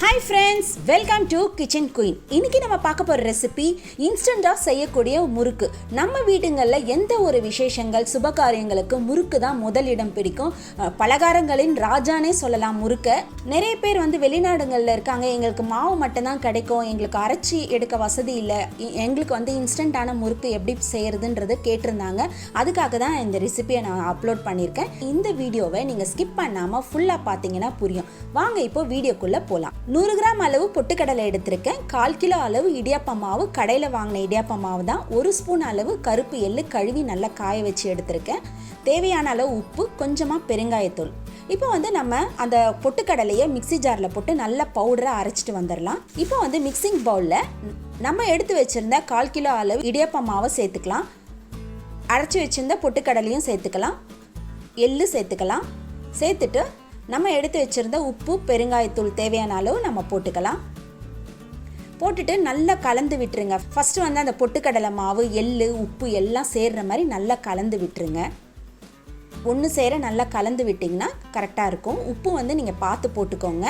Hi friends, welcome to Kitchen Queen. இன்னைக்கு நம்ம பார்க்க போற ரெசிபி இன்ஸ்டன்ட்டா செய்யக்கூடிய முறுக்கு. நம்ம வீடுங்கள்ல எந்த ஒரு விசேஷங்கள் சுபகாரியங்களுக்கு முறுக்கு தான் முதலிடம் பிடிக்கும். பலகாரங்களின் ராஜானே சொல்லலாம் முறுக்க. நிறைய பேர் வெளிநாடுகள்ல இருக்காங்க, எங்களுக்கு மாவு மட்டும் தான் கிடைக்கும், எங்களுக்கு அரைச்சி எடுக்க வசதி இல்லை, எங்களுக்கு இன்ஸ்டன்ட்டான முறுக்கு எப்படி செய்யறதுன்றது கேட்டிருந்தாங்க. அதுக்காக தான் இந்த ரெசிபியை நான் அப்லோட் பண்ணியிருக்கேன். இந்த வீடியோவை நீங்க ஸ்கிப் பண்ணாம ஃபுல்லா பார்த்தீங்கன்னா புரியும். வாங்க இப்போ வீடியோக்குள்ள போலாம். 100 கிராம் அளவு பொட்டுக்கடலை எடுத்திருக்கேன். 1/4 கிலோ அளவு இடியாப்ப மாவு, கடையில் வாங்கின இடியாப்ப மாவு தான். 1 ஸ்பூன் அளவு கருப்பு எள்ளு கழுவி நல்லா காய வச்சு எடுத்திருக்கேன். தேவையான அளவு உப்பு, கொஞ்சமாக பெருங்காயத்தூள். இப்போ நம்ம அந்த பொட்டுக்கடலையை மிக்சி ஜாரில் போட்டு நல்லா பவுடரை அரைச்சிட்டு வந்துடலாம். இப்போ மிக்சிங் பவுலில் நம்ம எடுத்து வச்சுருந்த 1/4 கிலோ அளவு இடியாப்ப மாவை சேர்த்துக்கலாம். அரைச்சி வச்சுருந்த பொட்டுக்கடலையும் சேர்த்துக்கலாம், எள்ளு சேர்த்துக்கலாம். சேர்த்துட்டு நம்ம எடுத்து வச்சுருந்த உப்பு, பெருங்காயத்தூள் தேவையான அளவு நம்ம போட்டுக்கலாம். போட்டுட்டு நல்லா கலந்து விட்டுருங்க. ஃபஸ்ட்டு அந்த பொட்டுக்கடலை மாவு, எள்ளு, உப்பு எல்லாம் சேர்கிற மாதிரி நல்லா கலந்து விட்டுருங்க. ஒன்று சேர நல்லா கலந்து விட்டிங்கன்னா கரெக்டாக இருக்கும். உப்பு நீங்கள் பார்த்து போட்டுக்கோங்க.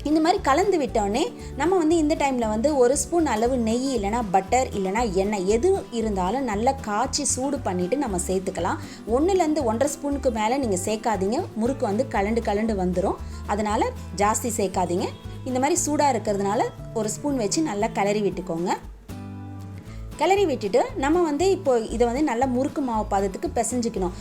இந்த மாதிரி கலந்து விட்டோடனே நம்ம இந்த டைமில் 1 ஸ்பூன் அளவு நெய் இல்லைனா பட்டர் இல்லைனா எண்ணெய் எது இருந்தாலும் நல்லா காய்ச்சி சூடு பண்ணிவிட்டு நம்ம சேர்த்துக்கலாம். 1லேருந்து 1.5 ஸ்பூனுக்கு மேலே நீங்கள் சேர்க்காதீங்க, முறுக்கு கலண்டு வந்துடும். அதனால் ஜாஸ்தி சேர்க்காதீங்க. இந்த மாதிரி சூடாக இருக்கிறதுனால 1 ஸ்பூன் வச்சு நல்லா கிளறி விட்டுக்கோங்க. கிளறி விட்டுட்டு நம்ம இப்போ இதை நல்லா முறுக்கு மாவு பதத்துக்கு பிசைஞ்சிக்கணும்.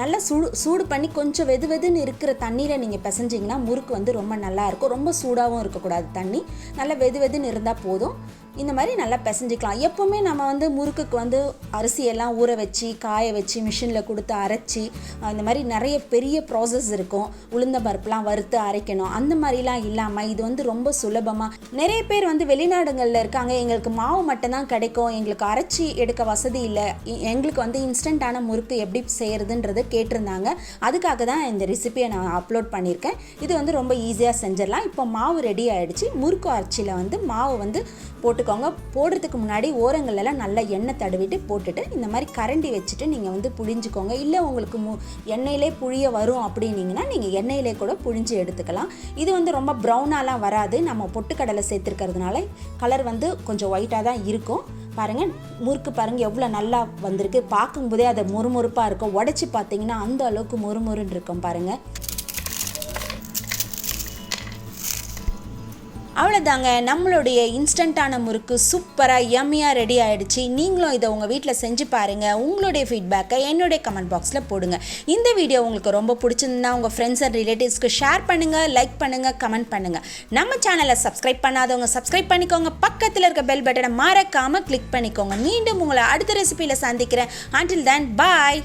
நல்லா சூடு பண்ணி கொஞ்சம் வெதுன்னு இருக்கிற தண்ணீரை நீங்கள் பிசைஞ்சிங்கன்னா முறுக்கு ரொம்ப நல்லாயிருக்கும். ரொம்ப சூடாகவும் இருக்கக்கூடாது, தண்ணி நல்லா வெதுன்னு இருந்தால் போதும். இந்த மாதிரி நல்லா பிசைஞ்சிக்கலாம். எப்போவுமே நம்ம முறுக்குக்கு அரிசியெல்லாம் ஊற வச்சு காய வச்சு மிஷினில் கொடுத்து அரைச்சி இந்த மாதிரி நிறைய பெரிய ப்ராசஸ் இருக்கும். உளுந்த பருப்புலாம் வறுத்து அரைக்கணும். அந்த மாதிரிலாம் இல்லாமல் இது ரொம்ப சுலபமாக. நிறைய பேர் வெளிநாடுகளில் இருக்காங்க, எங்களுக்கு மாவு மட்டும் தான் கிடைக்கும், எங்களுக்கு அரைச்சி எடுக்க வசதி இல்லை, எங்களுக்கு இன்ஸ்டன்ட்டான முறுக்கு எப்படி செய்யறதுன்றது கேட்டிருந்தாங்க. அதுக்காக தான் இந்த ரெசிபியை நான் அப்லோட் பண்ணியிருக்கேன். இது ரொம்ப ஈஸியாக செஞ்சிடலாம். இப்போ மாவு ரெடி ஆகிடுச்சு. முறுக்கு அரைச்சியில் மாவு போட்டுக்கோங்க. போடுறதுக்கு முன்னாடி ஓரங்கள்லாம் நல்லா எண்ணெய் தடவிட்டு போட்டுட்டு இந்த மாதிரி கரண்டி வச்சுட்டு நீங்கள் புழிஞ்சிக்கோங்க. இல்லை உங்களுக்கு எண்ணெயிலே புழிய வரும் அப்படின்னீங்கன்னா நீங்கள் எண்ணெயிலே கூட புழிஞ்சு எடுத்துக்கலாம். இது ரொம்ப ப்ரௌனாலாம் வராது. நம்ம பொட்டுக்கடலை சேர்த்துருக்கிறதுனால கலர் கொஞ்சம் ஒயிட்டாக தான் இருக்கும். பாருங்கள், முறுக்கு பாருங்கள் எவ்வளோ நல்லா வந்திருக்கு. பார்க்கும்போதே அதை மொறுமொறுப்பாக இருக்கும். உடச்சி பார்த்தீங்கன்னா அந்த அளவுக்கு மொறுமொறுன்னு இருக்கும் பாருங்கள். அவ்வளோதாங்க, நம்மளுடைய இன்ஸ்டண்ட்டான முறுக்கு சூப்பராக யம்மியாக ரெடி ஆகிடுச்சு. நீங்களும் இதை உங்கள் வீட்டில் செஞ்சு பாருங்கள். உங்களுடைய ஃபீட்பேக்கை என்னுடைய கமெண்ட் பாக்ஸில் போடுங்க. இந்த வீடியோ உங்களுக்கு ரொம்ப பிடிச்சிருந்தா உங்கள் ஃப்ரெண்ட்ஸ் அண்ட் ரிலேட்டிவ்ஸ்க்கு ஷேர் பண்ணுங்கள், லைக் பண்ணுங்கள், கமெண்ட் பண்ணுங்கள். நம்ம சேனலை சப்ஸ்கிரைப் பண்ணாதவங்க சப்ஸ்கிரைப் பண்ணிக்கோங்க. பக்கத்தில் இருக்க பெல் பட்டனை மறக்காமல் கிளிக் பண்ணிக்கோங்க. மீண்டும் உங்களை அடுத்த ரெசிபியில் சந்திக்கிறேன். Until then, bye.